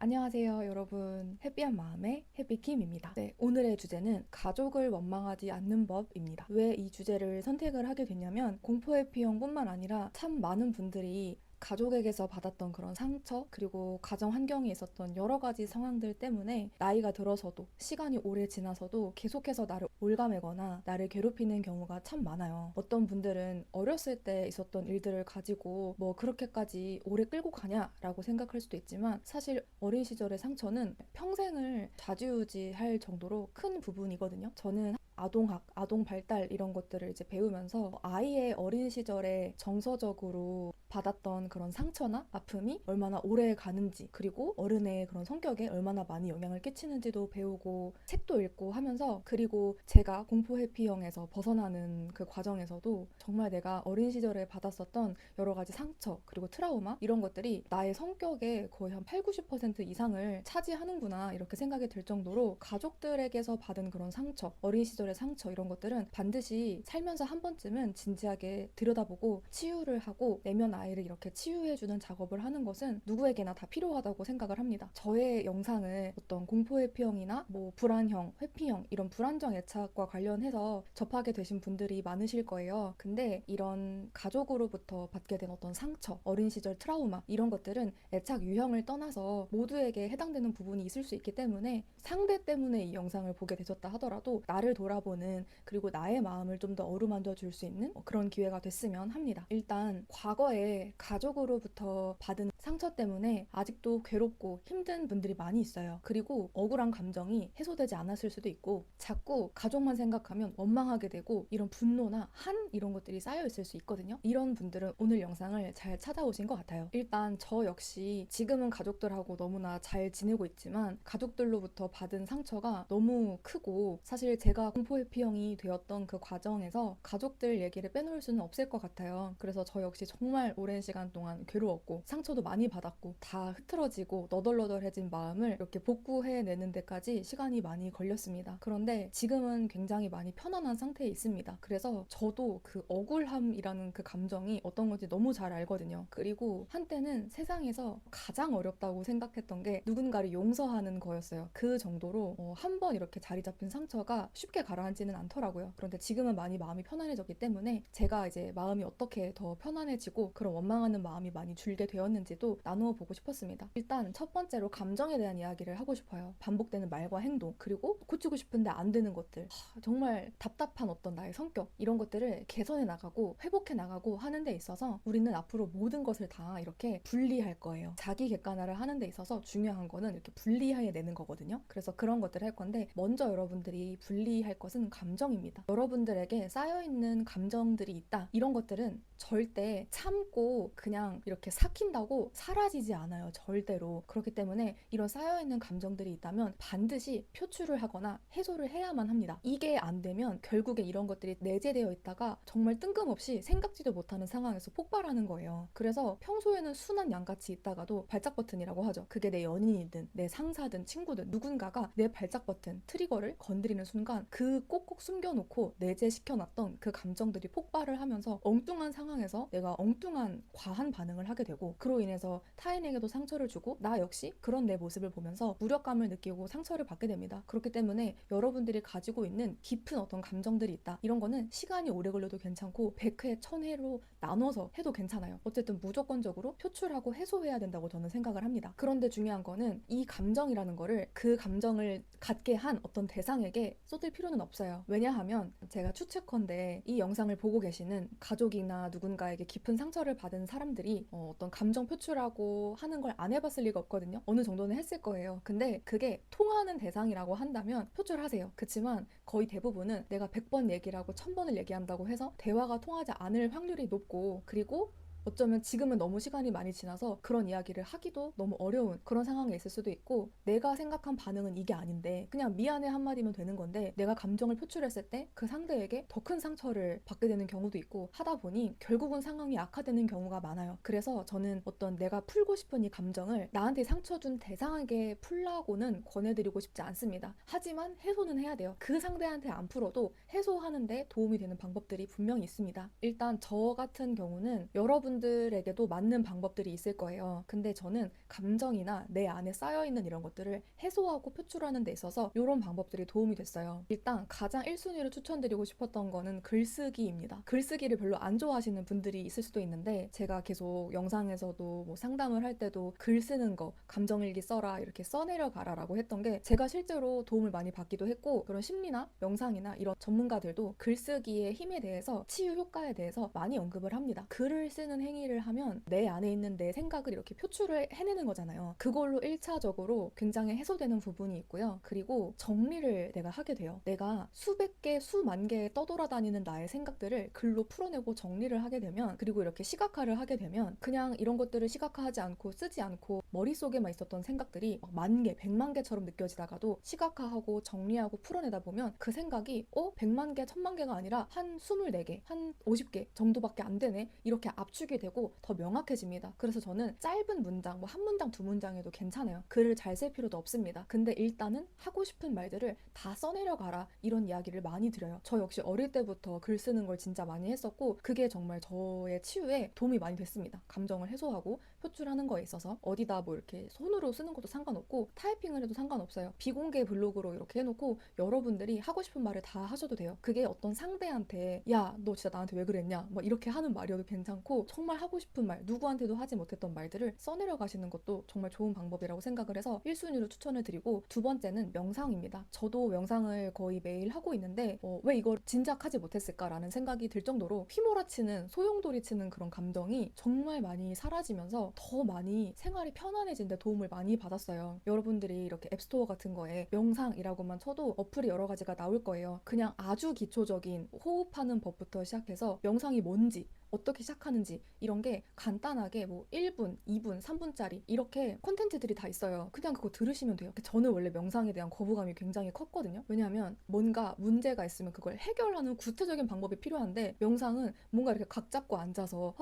안녕하세요, 여러분. 해피한 마음의 해피킴입니다. 네, 오늘의 주제는 가족을 원망하지 않는 법입니다. 왜 이 주제를 선택을 하게 됐냐면 공포해피형뿐만 아니라 참 많은 분들이 가족에게서 받았던 그런 상처, 그리고 가정 환경에 있었던 여러 가지 상황들 때문에 나이가 들어서도 시간이 오래 지나서도 계속해서 나를 올가매거나 나를 괴롭히는 경우가 참 많아요. 어떤 분들은 어렸을 때 있었던 일들을 가지고 뭐 그렇게까지 오래 끌고 가냐라고 생각할 수도 있지만 사실 어린 시절의 상처는 평생을 좌지우지할 정도로 큰 부분이거든요. 저는 아동학, 아동 발달 이런 것들을 이제 배우면서 아이의 어린 시절에 정서적으로 받았던 그런 상처나 아픔이 얼마나 오래 가는지, 그리고 어른의 그런 성격에 얼마나 많이 영향을 끼치는지도 배우고 책도 읽고 하면서, 그리고 제가 공포 회피형에서 벗어나는 그 과정에서도 정말 내가 어린 시절에 받았었던 여러 가지 상처, 그리고 트라우마 이런 것들이 나의 성격의 거의 한 8, 90% 이상을 차지하는구나 이렇게 생각이 들 정도로 가족들에게서 받은 그런 상처, 어린 시절의 상처 이런 것들은 반드시 살면서 한 번쯤은 진지하게 들여다보고 치유를 하고 내면 아이를 이렇게 치유해주는 작업을 하는 것은 누구에게나 다 필요하다고 생각을 합니다. 저의 영상을 어떤 공포회피형이나 뭐 불안형, 회피형 이런 불안정 애착과 관련해서 접하게 되신 분들이 많으실 거예요. 근데 이런 가족으로부터 받게 된 어떤 상처, 어린 시절 트라우마 이런 것들은 애착 유형을 떠나서 모두에게 해당되는 부분이 있을 수 있기 때문에 상대 때문에 이 영상을 보게 되셨다 하더라도 나를 돌아보는, 그리고 나의 마음을 좀 더 어루만져 줄 수 있는 그런 기회가 됐으면 합니다. 일단 과거에 가족으로부터 받은 상처 때문에 아직도 괴롭고 힘든 분들이 많이 있어요. 그리고 억울한 감정이 해소되지 않았을 수도 있고 자꾸 가족만 생각하면 원망하게 되고 이런 분노나 한 이런 것들이 쌓여 있을 수 있거든요. 이런 분들은 오늘 영상을 잘 찾아오신 것 같아요. 일단 저 역시 지금은 가족들하고 너무나 잘 지내고 있지만 가족들로부터 받은 상처가 너무 크고, 사실 제가 공포회피형이 되었던 그 과정에서 가족들 얘기를 빼놓을 수는 없을 것 같아요. 그래서 저 역시 정말 오랜 시간 동안 괴로웠고 상처도 많이 받았고 다 흐트러지고 너덜너덜해진 마음을 이렇게 복구해내는 데까지 시간이 많이 걸렸습니다. 그런데 지금은 굉장히 많이 편안한 상태에 있습니다. 그래서 저도 그 억울함이라는 그 감정이 어떤 건지 너무 잘 알거든요. 그리고 한때는 세상에서 가장 어렵다고 생각했던 게 누군가를 용서하는 거였어요. 그 정도로 한 번 이렇게 자리 잡힌 상처가 쉽게 가라앉지는 않더라고요. 그런데 지금은 많이 마음이 편안해졌기 때문에 제가 이제 마음이 어떻게 더 편안해지고 그런 원망하는 마음이 많이 줄게 되었는지도 나누어 보고 싶었습니다. 일단 첫 번째로 감정에 대한 이야기를 하고 싶어요. 반복되는 말과 행동, 그리고 고치고 싶은데 안 되는 것들, 정말 답답한 어떤 나의 성격 이런 것들을 개선해 나가고 회복해 나가고 하는 데 있어서 우리는 앞으로 모든 것을 다 이렇게 분리할 거예요. 자기 객관화를 하는 데 있어서 중요한 거는 이렇게 분리해내는 거거든요. 그래서 그런 것들을 할 건데, 먼저 여러분들이 분리할 것은 감정입니다. 여러분들에게 쌓여있는 감정들이 있다. 이런 것들은 절대 참고 그냥 이렇게 삭힌다고 사라지지 않아요. 절대로. 그렇기 때문에 이런 쌓여있는 감정들이 있다면 반드시 표출을 하거나 해소를 해야만 합니다. 이게 안 되면 결국에 이런 것들이 내재되어 있다가 정말 뜬금없이 생각지도 못하는 상황에서 폭발하는 거예요. 그래서 평소에는 순한 양같이 있다가도 발작 버튼이라고 하죠. 그게 내 연인이든 내 상사든 친구든 누군가가 내 발작 버튼, 트리거를 건드리는 순간 그 꼭꼭 숨겨놓고 내재시켜놨던 그 감정들이 폭발을 하면서 엉뚱한 상황에서 내가 엉뚱한 과한 반응을 하게 되고, 그로 인해서 타인에게도 상처를 주고 나 역시 그런 내 모습을 보면서 무력감을 느끼고 상처를 받게 됩니다. 그렇기 때문에 여러분들이 가지고 있는 깊은 어떤 감정들이 있다. 이런 거는 시간이 오래 걸려도 괜찮고 100회, 1000회로 나눠서 해도 괜찮아요. 어쨌든 무조건적으로 표출하고 해소해야 된다고 저는 생각을 합니다. 그런데 중요한 거는 이 감정이라는 거를 그 감정을 갖게 한 어떤 대상에게 쏟을 필요는 없어요. 왜냐하면 제가 추측컨대 이 영상을 보고 계시는 가족이나 누군가에게 깊은 상처를 받은 사람들이 어떤 감정 표출하고 하는 걸 안 해봤을 리가 없거든요. 어느 정도는 했을 거예요. 근데 그게 통하는 대상이라고 한다면 표출하세요. 그치만 거의 대부분은 내가 100번 얘기를 하고 1000번을 얘기한다고 해서 대화가 통하지 않을 확률이 높고, 그리고 어쩌면 지금은 너무 시간이 많이 지나서 그런 이야기를 하기도 너무 어려운 그런 상황에 있을 수도 있고, 내가 생각한 반응은 이게 아닌데 그냥 미안해 한마디면 되는 건데 내가 감정을 표출했을 때 그 상대에게 더 큰 상처를 받게 되는 경우도 있고 하다 보니 결국은 상황이 악화되는 경우가 많아요. 그래서 저는 어떤 내가 풀고 싶은 이 감정을 나한테 상처 준 대상에게 풀라고는 권해드리고 싶지 않습니다. 하지만 해소는 해야 돼요. 그 상대한테 안 풀어도 해소하는데 도움이 되는 방법들이 분명히 있습니다. 일단 저 같은 경우는 여러분 여러분들에게도 맞는 방법들이 있을 거예요. 근데 저는 감정이나 내 안에 쌓여있는 이런 것들을 해소하고 표출하는 데 있어서 이런 방법들이 도움이 됐어요. 일단 가장 1순위로 추천드리고 싶었던 거는 글쓰기입니다. 글쓰기를 별로 안 좋아하시는 분들이 있을 수도 있는데 제가 계속 영상에서도 뭐 상담을 할 때도 글 쓰는 거, 감정일기 써라, 이렇게 써내려가라 라고 했던 게 제가 실제로 도움을 많이 받기도 했고, 그런 심리나 명상이나 이런 전문가들도 글쓰기의 힘에 대해서, 치유 효과에 대해서 많이 언급을 합니다. 글을 쓰는 행위를 하면 내 안에 있는 내 생각을 이렇게 표출을 해내는 거잖아요. 그걸로 1차적으로 굉장히 해소되는 부분이 있고요. 그리고 정리를 내가 하게 돼요. 내가 수백 개, 수만 개 떠돌아다니는 나의 생각들을 글로 풀어내고 정리를 하게 되면, 그리고 이렇게 시각화를 하게 되면 그냥 이런 것들을 시각화하지 않고 쓰지 않고 머릿속에만 있었던 생각들이 막 만 개, 100만 개처럼 느껴지다가도 시각화하고 정리하고 풀어내다 보면 그 생각이 100만 개, 1000만 개가 아니라 한 24개, 한 50개 정도밖에 안 되네, 이렇게 압축이 되고 더 명확해집니다. 그래서 저는 짧은 문장, 뭐 한 문장, 두 문장에도 괜찮아요. 글을 잘 쓸 필요도 없습니다. 근데 일단은 하고 싶은 말들을 다 써내려가라, 이런 이야기를 많이 드려요. 저 역시 어릴 때부터 글 쓰는 걸 진짜 많이 했었고, 그게 정말 저의 치유에 도움이 많이 됐습니다. 감정을 해소하고 표출하는 거에 있어서 어디다 뭐 이렇게 손으로 쓰는 것도 상관없고 타이핑을 해도 상관없어요. 비공개 블로그로 이렇게 해놓고 여러분들이 하고 싶은 말을 다 하셔도 돼요. 그게 어떤 상대한테 야, 너 진짜 나한테 왜 그랬냐, 뭐 이렇게 하는 말이어도 괜찮고, 정말 하고 싶은 말, 누구한테도 하지 못했던 말들을 써내려 가시는 것도 정말 좋은 방법이라고 생각을 해서 1순위로 추천을 드리고, 두 번째는 명상입니다. 저도 명상을 거의 매일 하고 있는데 왜 이걸 진작하지 못했을까라는 생각이 들 정도로 휘몰아치는, 소용돌이치는 그런 감정이 정말 많이 사라지면서 더 많이 생활이 편안해진 데 도움을 많이 받았어요. 여러분들이 이렇게 앱스토어 같은 거에 명상이라고만 쳐도 어플이 여러 가지가 나올 거예요. 그냥 아주 기초적인 호흡하는 법부터 시작해서 명상이 뭔지, 어떻게 시작하는지, 이런 게 간단하게 뭐 1분, 2분, 3분짜리 이렇게 콘텐츠들이 다 있어요. 그냥 그거 들으시면 돼요. 저는 원래 명상에 대한 거부감이 굉장히 컸거든요. 왜냐하면 뭔가 문제가 있으면 그걸 해결하는 구체적인 방법이 필요한데, 명상은 뭔가 이렇게 각 잡고 앉아서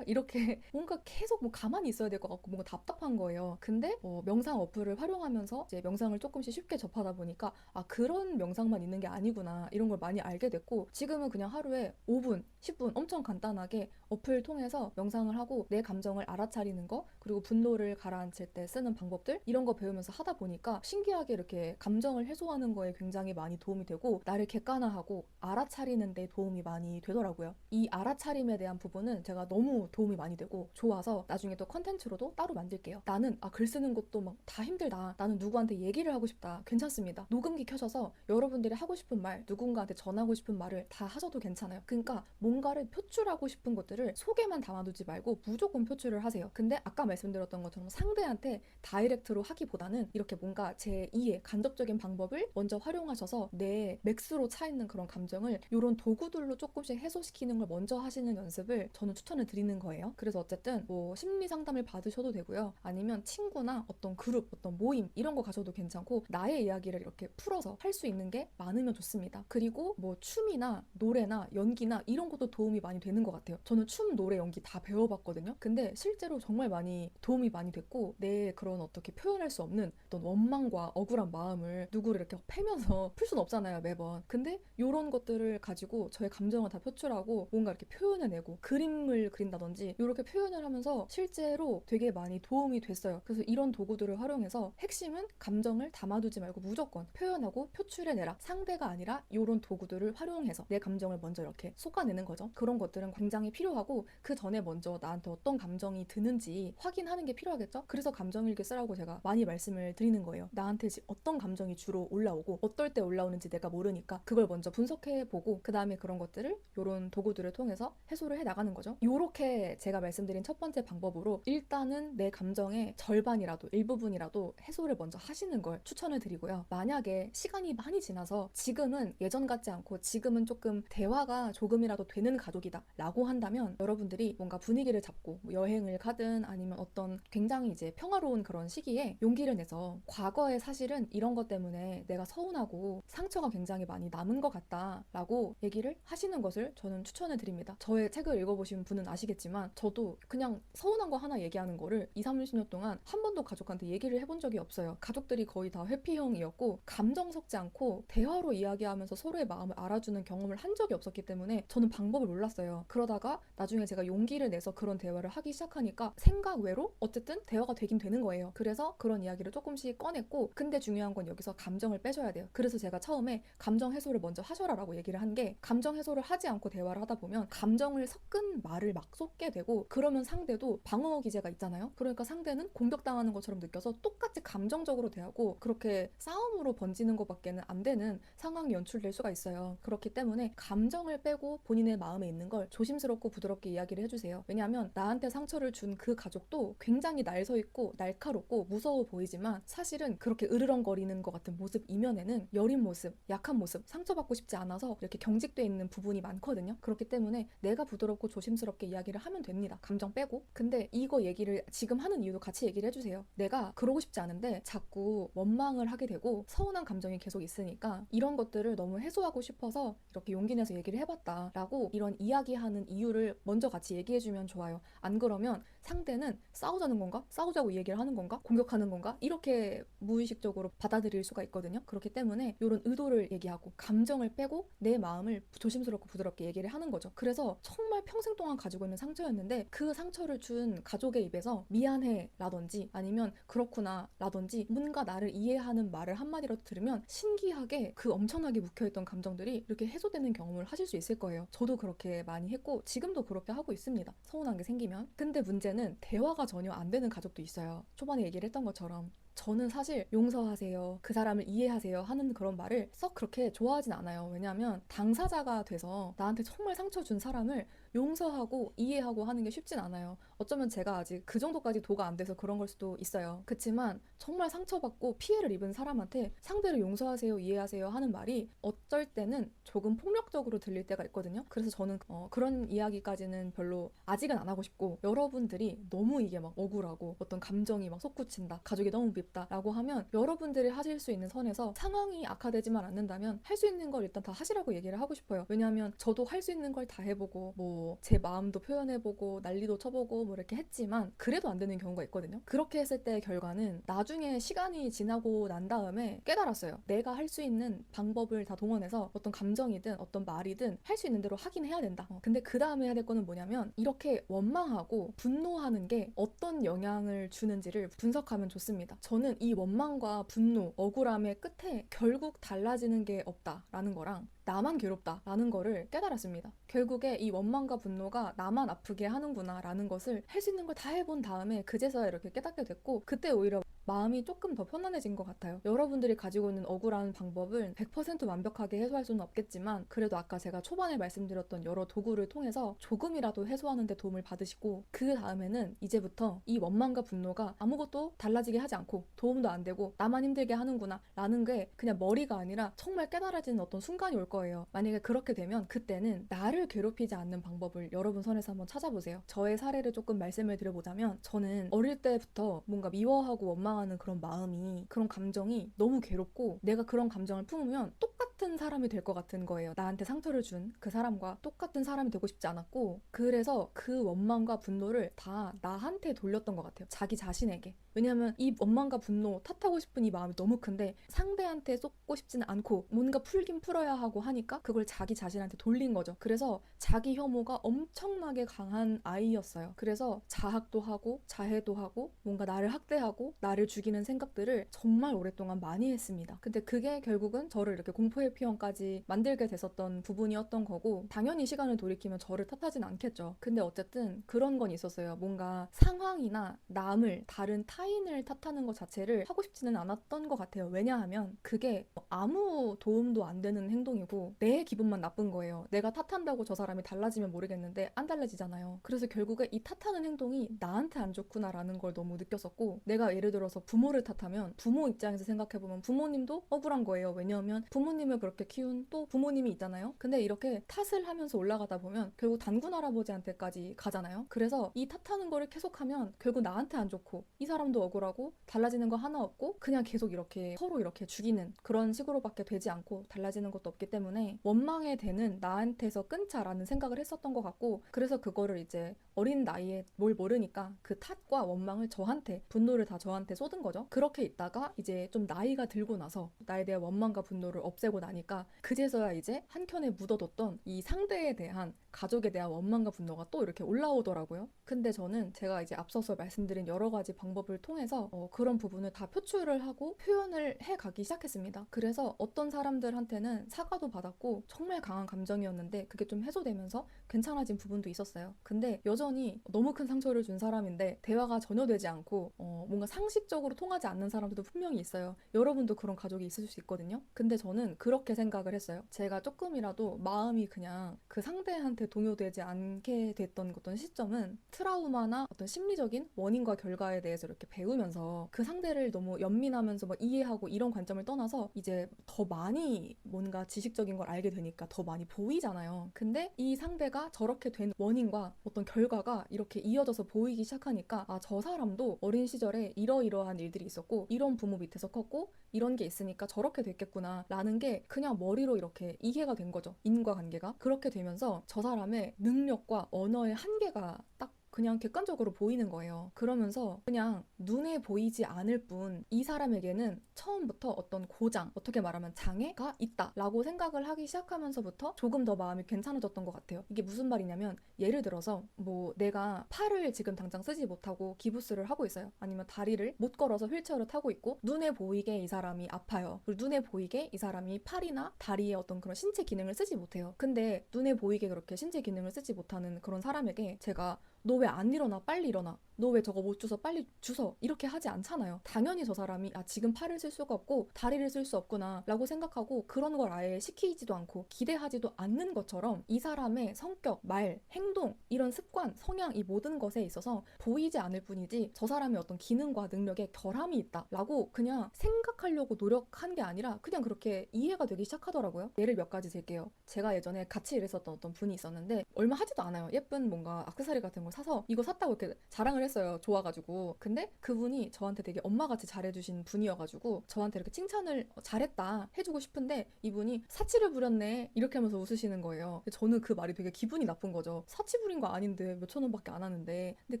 이렇게 뭔가 계속 뭐 가만히 있어야 될 것 같고 뭔가 답답한 거예요. 근데 명상 어플을 활용하면서 이제 명상을 조금씩 쉽게 접하다 보니까 그런 명상만 있는 게 아니구나, 이런 걸 많이 알게 됐고, 지금은 그냥 하루에 5분, 10분 엄청 간단하게 어플 통해서 명상을 하고 내 감정을 알아차리는 거, 그리고 분노를 가라앉힐 때 쓰는 방법들, 이런 거 배우면서 하다 보니까 신기하게 이렇게 감정을 해소하는 거에 굉장히 많이 도움이 되고, 나를 객관화하고 알아차리는 데 도움이 많이 되더라고요. 이 알아차림에 대한 부분은 제가 너무 도움이 많이 되고 좋아서 나중에 또 컨텐츠로도 따로 만들게요. 나는 글 쓰는 것도 막 다 힘들다, 나는 누구한테 얘기를 하고 싶다, 괜찮습니다. 녹음기 켜셔서 여러분들이 하고 싶은 말, 누군가한테 전하고 싶은 말을 다 하셔도 괜찮아요. 그러니까 뭔가를 표출하고 싶은 것들을 속에만 담아두지 말고 무조건 표출을 하세요. 근데 아까 말씀드렸던 것처럼 상대한테 다이렉트로 하기보다는 이렇게 뭔가 제2의 간접적인 방법을 먼저 활용하셔서 내 맥스로 차있는 그런 감정을 이런 도구들로 조금씩 해소시키는 걸 먼저 하시는 연습을 저는 추천을 드리는 거예요. 그래서 어쨌든 뭐 심리 상담을 받으셔도 되고요. 아니면 친구나 어떤 그룹, 어떤 모임 이런 거 가셔도 괜찮고, 나의 이야기를 이렇게 풀어서 할 수 있는 게 많으면 좋습니다. 그리고 뭐 춤이나 노래나 연기나 이런 것도 도움이 많이 되는 것 같아요. 저는 춤, 노래, 연기 다 배워봤거든요. 근데 실제로 정말 많이 도움이 많이 됐고, 내 그런 어떻게 표현할 수 없는 어떤 원망과 억울한 마음을 누구를 이렇게 패면서 풀 수는 없잖아요, 매번. 근데 이런 것들을 가지고 저의 감정을 다 표출하고 뭔가 이렇게 표현해내고, 그림을 그린다든지 이렇게 표현을 하면서 실제로 되게 많이 도움이 됐어요. 그래서 이런 도구들을 활용해서 핵심은 감정을 담아두지 말고 무조건 표현하고 표출해내라, 상대가 아니라 이런 도구들을 활용해서 내 감정을 먼저 이렇게 쏟아내는 거죠. 그런 것들은 굉장히 필요하고, 그 전에 먼저 나한테 어떤 감정이 드는지 확인하는 게 필요하겠죠. 그래서 감정일기 쓰라고 제가 많이 말씀을 드리는 거예요. 나한테 어떤 감정이 주로 올라오고 어떨 때 올라오는지 내가 모르니까 그걸 먼저 분석해보고, 그 다음에 그런 것들을 이런 도구들을 통해서 해소를 해나가는 거죠. 이렇게 제가 말씀드린 첫 번째 방법으로 일단은 내 감정의 절반이라도, 일부분이라도 해소를 먼저 하시는 걸 추천을 드리고요. 만약에 시간이 많이 지나서 지금은 예전 같지 않고 지금은 조금 대화가 조금이라도 되는 가족이다 라고 한다면, 여러분들이 뭔가 분위기를 잡고 뭐 여행을 가든 아니면 어떤 굉장히 이제 평화로운 그런 시기에 용기를 내서 과거에 사실은 이런 것 때문에 내가 서운하고 상처가 굉장히 많이 남은 것 같다 라고 얘기를 하시는 것을 저는 추천을 드립니다. 저의 책을 읽어보신 분은 아시겠지만 저도 그냥 서운한 거 하나 얘기하는 거를 20, 30년 동안 한 번도 가족한테 얘기를 해본 적이 없어요. 가족들이 거의 다 회피형이었고 감정 섞지 않고 대화로 이야기하면서 서로의 마음을 알아주는 경험을 한 적이 없었기 때문에 저는 방법을 몰랐어요. 그러다 그러다가 나중에 제가 용기를 내서 그런 대화를 하기 시작하니까 생각 외로 어쨌든 대화가 되긴 되는 거예요. 그래서 그런 이야기를 조금씩 꺼냈고, 근데 중요한 건 여기서 감정을 빼줘야 돼요. 그래서 제가 처음에 감정 해소를 먼저 하셔라라고 얘기를 한 게, 감정 해소를 하지 않고 대화를 하다 보면 감정을 섞은 말을 막 쏟게 되고, 그러면 상대도 방어 기제가 있잖아요. 그러니까 상대는 공격당하는 것처럼 느껴서 똑같이 감정적으로 대하고 그렇게 싸움으로 번지는 것밖에는 안 되는 상황이 연출될 수가 있어요. 그렇기 때문에 감정을 빼고 본인의 마음에 있는 걸 조심스럽고 부드럽게 이야기를 해주세요. 왜냐하면 나한테 상처를 준 그 가족도 굉장히 날서 있고 날카롭고 무서워 보이지만 사실은 그렇게 으르렁거리는 것 같은 모습 이면에는 여린 모습, 약한 모습, 상처받고 싶지 않아서 이렇게 경직돼 있는 부분이 많거든요. 그렇기 때문에 내가 부드럽고 조심스럽게 이야기를 하면 됩니다. 감정 빼고. 근데 이거 얘기를 지금 하는 이유도 같이 얘기를 해주세요. 내가 그러고 싶지 않은데 자꾸 원망을 하게 되고 서운한 감정이 계속 있으니까 이런 것들을 너무 해소하고 싶어서 이렇게 용기 내서 얘기를 해봤다 라고 이런 이야기하는 이유를 먼저 같이 얘기해주면 좋아요. 안 그러면 상대는 싸우자는 건가? 싸우자고 얘기를 하는 건가? 공격하는 건가? 이렇게 무의식적으로 받아들일 수가 있거든요. 그렇기 때문에 이런 의도를 얘기하고 감정을 빼고 내 마음을 조심스럽고 부드럽게 얘기를 하는 거죠. 그래서 정말 평생 동안 가지고 있는 상처였는데 그 상처를 준 가족의 입에서 미안해 라든지 아니면 그렇구나 라든지 뭔가 나를 이해하는 말을 한마디라도 들으면 신기하게 그 엄청나게 묵혀있던 감정들이 이렇게 해소되는 경험을 하실 수 있을 거예요. 저도 그렇게 많이 했고 지금도 그렇게 하고 있습니다. 서운한 게 생기면. 근데 문제는 대화가 전혀 안 되는 가족도 있어요. 초반에 얘기를 했던 것처럼 저는 사실 용서하세요, 그 사람을 이해하세요 하는 그런 말을 썩 그렇게 좋아하진 않아요. 왜냐하면 당사자가 돼서 나한테 정말 상처 준 사람을 용서하고 이해하고 하는 게 쉽진 않아요. 어쩌면 제가 아직 그 정도까지 도가 안 돼서 그런 걸 수도 있어요. 그치만 정말 상처받고 피해를 입은 사람한테 상대를 용서하세요, 이해하세요 하는 말이 어쩔 때는 조금 폭력적으로 들릴 때가 있거든요. 그래서 저는 그런 이야기까지는 별로 아직은 안 하고 싶고, 여러분들이 너무 이게 막 억울하고 어떤 감정이 막 솟구친다, 가족이 너무 밉다라고 하면 여러분들이 하실 수 있는 선에서 상황이 악화되지만 않는다면 할 수 있는 걸 일단 다 하시라고 얘기를 하고 싶어요. 왜냐하면 저도 할 수 있는 걸 다 해보고 뭐 제 마음도 표현해보고 난리도 쳐보고 뭐 이렇게 했지만 그래도 안 되는 경우가 있거든요. 그렇게 했을 때의 결과는 나중에 시간이 지나고 난 다음에 깨달았어요. 내가 할 수 있는 방법을 다 동원해서 어떤 감정이든 어떤 말이든 할 수 있는 대로 하긴 해야 된다. 근데 그 다음에 해야 될 거는 뭐냐면 이렇게 원망하고 분노하는 게 어떤 영향을 주는지를 분석하면 좋습니다. 저는 이 원망과 분노, 억울함의 끝에 결국 달라지는 게 없다라는 거랑 나만 괴롭다라는 거를 깨달았습니다. 결국에 이 원망과 분노가 나만 아프게 하는구나 라는 것을 할 수 있는 걸 다 해본 다음에 그제서야 이렇게 깨닫게 됐고, 그때 오히려 마음이 조금 더 편안해진 것 같아요. 여러분들이 가지고 있는 억울한 방법은 100% 완벽하게 해소할 수는 없겠지만 그래도 아까 제가 초반에 말씀드렸던 여러 도구를 통해서 조금이라도 해소하는 데 도움을 받으시고, 그 다음에는 이제부터 이 원망과 분노가 아무것도 달라지게 하지 않고 도움도 안 되고 나만 힘들게 하는구나 라는 게 그냥 머리가 아니라 정말 깨달아지는 어떤 순간이 올 거예요. 만약에 그렇게 되면 그때는 나를 괴롭히지 않는 방법을 여러분 선에서 한번 찾아보세요. 저의 사례를 조금 말씀을 드려보자면, 저는 어릴 때부터 뭔가 미워하고 원망하는 그런 마음이, 그런 감정이 너무 괴롭고 내가 그런 감정을 품으면 똑같은 사람이 될 것 같은 거예요. 나한테 상처를 준 그 사람과 똑같은 사람이 되고 싶지 않았고, 그래서 그 원망과 분노를 다 나한테 돌렸던 것 같아요. 자기 자신에게. 왜냐하면 이 원망과 분노, 탓하고 싶은 이 마음이 너무 큰데 상대한테 쏟고 싶지는 않고 뭔가 풀긴 풀어야 하고 하니까 그걸 자기 자신한테 돌린 거죠. 그래서 자기 혐오가 엄청나게 강한 아이였어요. 그래서 자학도 하고 자해도 하고 뭔가 나를 학대하고 나를 죽이는 생각들을 정말 오랫동안 많이 했습니다. 근데 그게 결국은 저를 이렇게 공포회피형까지 만들게 됐었던 부분이었던 거고, 당연히 시간을 돌이키면 저를 탓하진 않겠죠. 근데 어쨌든 그런 건 있었어요. 뭔가 상황이나 남을, 다른 타인을 탓하는 것 자체를 하고 싶지는 않았던 것 같아요. 왜냐하면 그게 아무 도움도 안 되는 행동이고 내 기분만 나쁜 거예요. 내가 탓한다고 저 사람이 달라지면 모르겠는데 안 달라지잖아요. 그래서 결국에 이 탓하는 행동이 나한테 안 좋구나라는 걸 너무 느꼈었고, 내가 예를 들어서 부모를 탓하면 부모 입장에서 생각해보면 부모님도 억울한 거예요. 왜냐하면 부모님을 그렇게 키운 또 부모님이 있잖아요. 근데 이렇게 탓을 하면서 올라가다 보면 결국 단군 할아버지한테까지 가잖아요. 그래서 이 탓하는 거를 계속하면 결국 나한테 안 좋고 이 사람도 지금도 억울하고 달라지는 거 하나 없고 그냥 계속 이렇게 서로 이렇게 죽이는 그런 식으로밖에 되지 않고 달라지는 것도 없기 때문에 원망의 대는 나한테서 끊자라는 생각을 했었던 것 같고, 그래서 그거를 이제 어린 나이에 뭘 모르니까 그 탓과 원망을 저한테, 분노를 다 저한테 쏟은 거죠. 그렇게 있다가 이제 좀 나이가 들고 나서 나에 대한 원망과 분노를 없애고 나니까 그제서야 이제 한켠에 묻어뒀던 이 상대에 대한, 가족에 대한 원망과 분노가 또 이렇게 올라오더라고요. 근데 저는 제가 이제 앞서서 말씀드린 여러 가지 방법을 통해서 그런 부분을 다 표출을 하고 표현을 해가기 시작했습니다. 그래서 어떤 사람들한테는 사과도 받았고 정말 강한 감정이었는데 그게 좀 해소되면서 괜찮아진 부분도 있었어요. 근데 여전히 너무 큰 상처를 준 사람인데 대화가 전혀 되지 않고 뭔가 상식적으로 통하지 않는 사람들도 분명히 있어요. 여러분도 그런 가족이 있을 수 있거든요. 근데 저는 그렇게 생각을 했어요. 제가 조금이라도 마음이 그냥 그 상대한테 동요되지 않게 됐던 어떤 시점은 트라우마나 어떤 심리적인 원인과 결과에 대해서 이렇게 배우면서 그 상대를 너무 연민하면서 막 이해하고 이런 관점을 떠나서 이제 더 많이 뭔가 지식적인 걸 알게 되니까 더 많이 보이잖아요. 근데 이 상대가 저렇게 된 원인과 어떤 결과가 이렇게 이어져서 보이기 시작하니까 아, 저 사람도 어린 시절에 이러이러한 일들이 있었고 이런 부모 밑에서 컸고 이런 게 있으니까 저렇게 됐겠구나 라는 게 그냥 머리로 이렇게 이해가 된 거죠. 인과관계가. 그렇게 되면서 저 사람의 능력과 언어의 한계가 딱 그냥 객관적으로 보이는 거예요. 그러면서 그냥 눈에 보이지 않을 뿐 이 사람에게는 처음부터 어떤 고장, 어떻게 말하면 장애가 있다라고 생각을 하기 시작하면서부터 조금 더 마음이 괜찮아졌던 것 같아요. 이게 무슨 말이냐면 예를 들어서 뭐 내가 팔을 지금 당장 쓰지 못하고 기부스를 하고 있어요. 아니면 다리를 못 걸어서 휠체어를 타고 있고 눈에 보이게 이 사람이 아파요. 그리고 눈에 보이게 이 사람이 팔이나 다리의 어떤 그런 신체 기능을 쓰지 못해요. 근데 눈에 보이게 그렇게 신체 기능을 쓰지 못하는 그런 사람에게 제가 너 왜 안 일어나? 빨리 일어나. 너 왜 저거 못 주워? 빨리 주워. 이렇게 하지 않잖아요. 당연히 저 사람이 아, 지금 팔을 쓸 수가 없고 다리를 쓸 수 없구나 라고 생각하고 그런 걸 아예 시키지도 않고 기대하지도 않는 것처럼 이 사람의 성격, 말, 행동, 이런 습관, 성향, 이 모든 것에 있어서 보이지 않을 뿐이지 저 사람의 어떤 기능과 능력에 결함이 있다 라고 그냥 생각하려고 노력한 게 아니라 그냥 그렇게 이해가 되기 시작하더라고요. 예를 몇 가지 들게요. 제가 예전에 같이 일했었던 어떤 분이 있었는데 얼마 하지도 않아요. 예쁜 뭔가 액세서리 같은 걸 사서 이거 샀다고 이렇게 자랑을 했어요. 좋아가지고. 근데 그분이 저한테 되게 엄마같이 잘해주신 분이어가지고 저한테 이렇게 칭찬을 잘했다 해주고 싶은데 이분이 사치를 부렸네 이렇게 하면서 웃으시는 거예요. 저는 그 말이 되게 기분이 나쁜 거죠. 사치 부린 거 아닌데 몇천 원밖에 안 하는데. 근데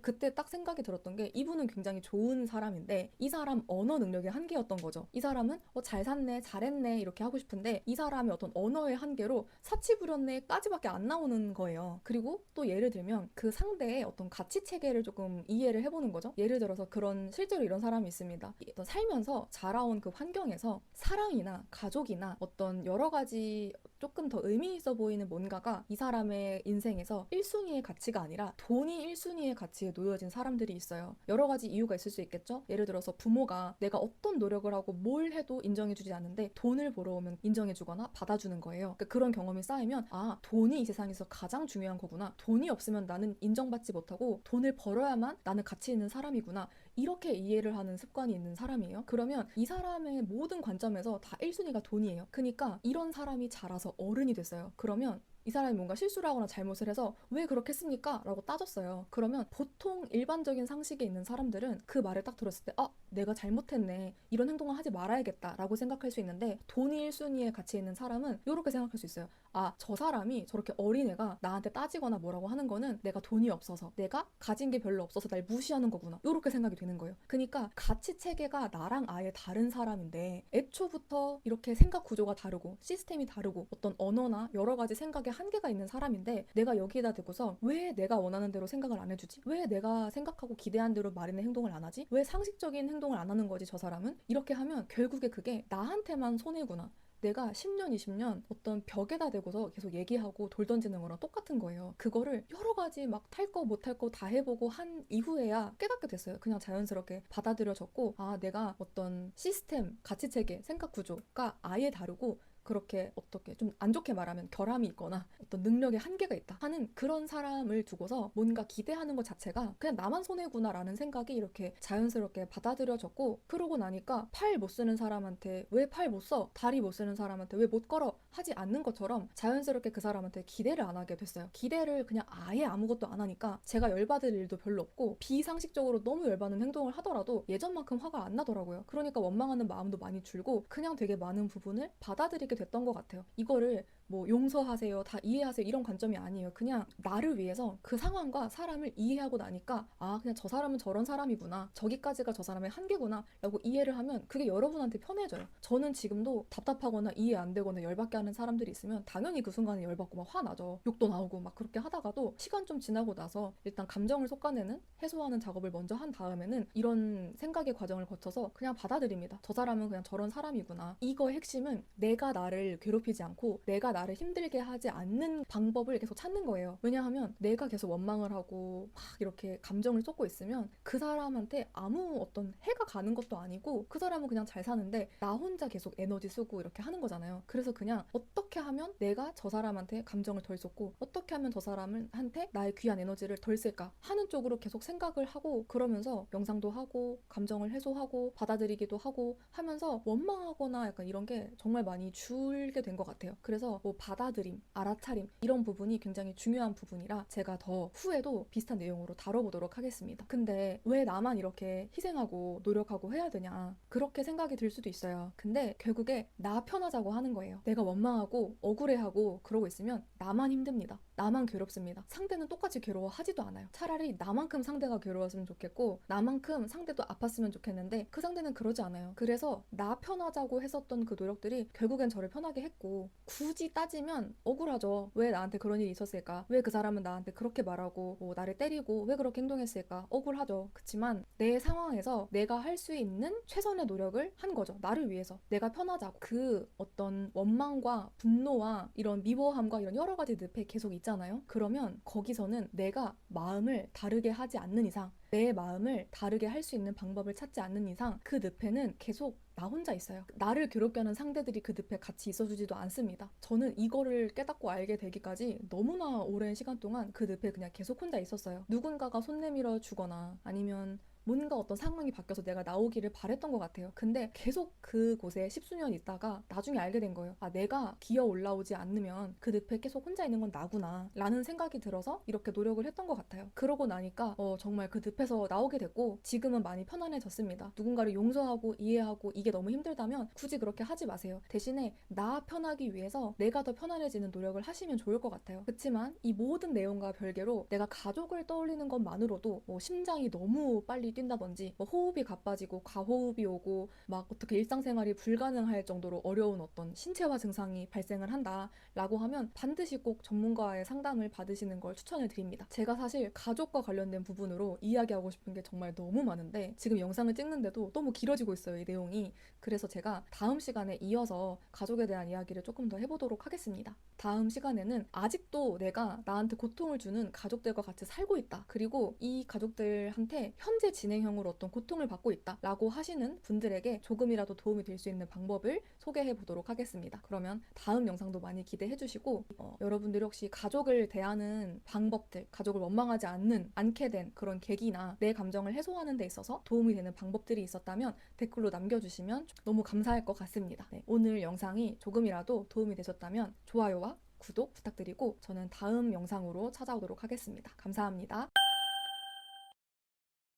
그때 딱 생각이 들었던 게 이분은 굉장히 좋은 사람인데 이 사람 언어 능력의 한계였던 거죠. 이 사람은 잘 샀네 잘했네 이렇게 하고 싶은데 이 사람의 어떤 언어의 한계로 사치 부렸네 까지밖에 안 나오는 거예요. 그리고 또 예를 들면 그 상대의 어떤 가치 체계를 조금 이해를 해보는 거죠. 예를 들어서 그런 실제로 이런 사람이 있습니다. 어떤 살면서 자라온 그 환경에서 사랑이나 가족이나 어떤 여러 가지 조금 더 의미 있어 보이는 뭔가가 이 사람의 인생에서 1순위의 가치가 아니라 돈이 1순위의 가치에 놓여진 사람들이 있어요. 여러 가지 이유가 있을 수 있겠죠. 예를 들어서 부모가 내가 어떤 노력을 하고 뭘 해도 인정해주지 않는데 돈을 벌어 오면 인정해주거나 받아주는 거예요. 그러니까 그런 경험이 쌓이면 아, 돈이 이 세상에서 가장 중요한 거구나. 돈이 없으면 나는 인정받지 못하고 돈을 벌어야만 나는 가치 있는 사람이구나. 이렇게 이해를 하는 습관이 있는 사람이에요. 그러면 이 사람의 모든 관점에서 다 1순위가 돈이에요. 그러니까 이런 사람이 자라서 어른이 됐어요. 그러면 이 사람이 뭔가 실수를 하거나 잘못을 해서 왜 그렇게 했습니까? 라고 따졌어요. 그러면 보통 일반적인 상식에 있는 사람들은 그 말을 딱 들었을 때 아, 내가 잘못했네. 이런 행동을 하지 말아야겠다 라고 생각할 수 있는데 돈이 1순위에 가치 있는 사람은 이렇게 생각할 수 있어요. 아, 저 사람이 저렇게 어린애가 나한테 따지거나 뭐라고 하는 거는 내가 돈이 없어서, 내가 가진 게 별로 없어서 날 무시하는 거구나. 이렇게 생각이 되는 거예요. 그러니까 가치 체계가 나랑 아예 다른 사람인데 애초부터 이렇게 생각 구조가 다르고 시스템이 다르고 어떤 언어나 여러 가지 생각의 한계가 있는 사람인데 내가 여기에다 대고서 왜 내가 원하는 대로 생각을 안 해주지? 왜 내가 생각하고 기대한 대로 말이나 행동을 안 하지? 왜 상식적인 행동을 안 하는 거지 저 사람은? 이렇게 하면 결국에 그게 나한테만 손해구나. 내가 10년, 20년 어떤 벽에다 대고서 계속 얘기하고 돌 던지는 거랑 똑같은 거예요. 그거를 여러 가지 막 탈 거 못 탈 거 다 해보고 한 이후에야 깨닫게 됐어요. 그냥 자연스럽게 받아들여졌고 아, 내가 어떤 시스템, 가치체계, 생각 구조가 아예 다르고 그렇게 어떻게 좀 안 좋게 말하면 결함이 있거나 어떤 능력에 한계가 있다 하는 그런 사람을 두고서 뭔가 기대하는 것 자체가 그냥 나만 손해구나라는 생각이 이렇게 자연스럽게 받아들여졌고, 그러고 나니까 팔 못 쓰는 사람한테 왜 팔 못 써? 다리 못 쓰는 사람한테 왜 못 걸어? 하지 않는 것처럼 자연스럽게 그 사람한테 기대를 안 하게 됐어요. 기대를 그냥 아예 아무것도 안 하니까 제가 열받을 일도 별로 없고, 비상식적으로 너무 열받는 행동을 하더라도 예전만큼 화가 안 나더라고요. 그러니까 원망하는 마음도 많이 줄고 그냥 되게 많은 부분을 받아들이게 됐던 것 같아요. 이거를 뭐 용서하세요, 다 이해하세요 이런 관점이 아니에요. 그냥 나를 위해서 그 상황과 사람을 이해하고 나니까 아, 그냥 저 사람은 저런 사람이구나, 저기까지가 저 사람의 한계구나 라고 이해를 하면 그게 여러분한테 편해져요. 저는 지금도 답답하거나 이해 안 되거나 열받게 하는 사람들이 있으면 당연히 그 순간에 열받고 막 화나죠. 욕도 나오고 막 그렇게 하다가도 시간 좀 지나고 나서 일단 감정을 솎아내는, 해소하는 작업을 먼저 한 다음에는 이런 생각의 과정을 거쳐서 그냥 받아들입니다. 저 사람은 그냥 저런 사람이구나. 이거의 핵심은 내가 나를 괴롭히지 않고 내가 나를 힘들게 하지 않는 방법을 계속 찾는 거예요. 왜냐하면 내가 계속 원망을 하고 막 이렇게 감정을 쏟고 있으면 그 사람한테 아무 어떤 해가 가는 것도 아니고 그 사람은 그냥 잘 사는데 나 혼자 계속 에너지 쓰고 이렇게 하는 거잖아요. 그래서 그냥 어떻게 하면 내가 저 사람한테 감정을 덜 쏟고 어떻게 하면 저 사람한테 나의 귀한 에너지를 덜 쓸까 하는 쪽으로 계속 생각을 하고, 그러면서 명상도 하고 감정을 해소하고 받아들이기도 하고 하면서 원망하거나 약간 이런 게 정말 많이 줄게 된 것 같아요. 그래서 뭐 받아들임, 알아차림 이런 부분이 굉장히 중요한 부분이라 제가 더 후에도 비슷한 내용으로 다뤄보도록 하겠습니다. 근데 왜 나만 이렇게 희생하고 노력하고 해야 되냐 그렇게 생각이 들 수도 있어요. 근데 결국에 나 편하자고 하는 거예요. 내가 원망하고 억울해하고 그러고 있으면 나만 힘듭니다. 나만 괴롭습니다. 상대는 똑같이 괴로워하지도 않아요. 차라리 나만큼 상대가 괴로웠으면 좋겠고 나만큼 상대도 아팠으면 좋겠는데 그 상대는 그러지 않아요. 그래서 나 편하자고 했었던 그 노력들이 결국엔 저를 편하게 했고, 굳이 따지면 억울하죠. 왜 나한테 그런 일이 있었을까? 왜 그 사람은 나한테 그렇게 말하고 뭐 나를 때리고 왜 그렇게 행동했을까? 억울하죠. 그치만 내 상황에서 내가 할 수 있는 최선의 노력을 한 거죠. 나를 위해서. 내가 편하자고. 그 어떤 원망과 분노와 이런 미워함과 이런 여러 가지 늪에 계속 있잖아요. 그러면 거기서는 내가 마음을 다르게 하지 않는 이상, 내 마음을 다르게 할 수 있는 방법을 찾지 않는 이상 그 늪에는 계속 나 혼자 있어요. 나를 괴롭게 하는 상대들이 그 늪에 같이 있어주지도 않습니다. 저는 이거를 깨닫고 알게 되기까지 너무나 오랜 시간 동안 그 늪에 그냥 계속 혼자 있었어요. 누군가가 손 내밀어 주거나 아니면 뭔가 어떤 상황이 바뀌어서 내가 나오기를 바랬던 것 같아요. 근데 계속 그곳에 십수년 있다가 나중에 알게 된 거예요. 아, 내가 기어 올라오지 않으면 그 늪에 계속 혼자 있는 건 나구나 라는 생각이 들어서 이렇게 노력을 했던 것 같아요. 그러고 나니까 정말 그 늪에서 나오게 됐고 지금은 많이 편안해졌습니다. 누군가를 용서하고 이해하고 이게 너무 힘들다면 굳이 그렇게 하지 마세요. 대신에 나 편하기 위해서 내가 더 편안해지는 노력을 하시면 좋을 것 같아요. 그렇지만 이 모든 내용과 별개로 내가 가족을 떠올리는 것만으로도 뭐 심장이 너무 빨리 뛴다든지 뭐 호흡이 가빠지고 과호흡이 오고 막 어떻게 일상생활이 불가능할 정도로 어려운 어떤 신체화 증상이 발생을 한다라고 하면 반드시 꼭 전문가의 상담을 받으시는 걸 추천을 드립니다. 제가 사실 가족과 관련된 부분으로 이야기하고 싶은 게 정말 너무 많은데 지금 영상을 찍는데도 너무 길어지고 있어요, 이 내용이. 그래서 제가 다음 시간에 이어서 가족에 대한 이야기를 조금 더 해보도록 하겠습니다. 다음 시간에는 아직도 내가 나한테 고통을 주는 가족들과 같이 살고 있다, 그리고 이 가족들한테 현재 진행형으로 어떤 고통을 받고 있다 라고 하시는 분들에게 조금이라도 도움이 될 수 있는 방법을 소개해 보도록 하겠습니다. 그러면 다음 영상도 많이 기대해 주시고 여러분들이 혹시 가족을 대하는 방법들, 가족을 원망하지 않게 된 그런 계기나 내 감정을 해소하는 데 있어서 도움이 되는 방법들이 있었다면 댓글로 남겨주시면 너무 감사할 것 같습니다. 네, 오늘 영상이 조금이라도 도움이 되셨다면 좋아요와 구독 부탁드리고 저는 다음 영상으로 찾아오도록 하겠습니다. 감사합니다.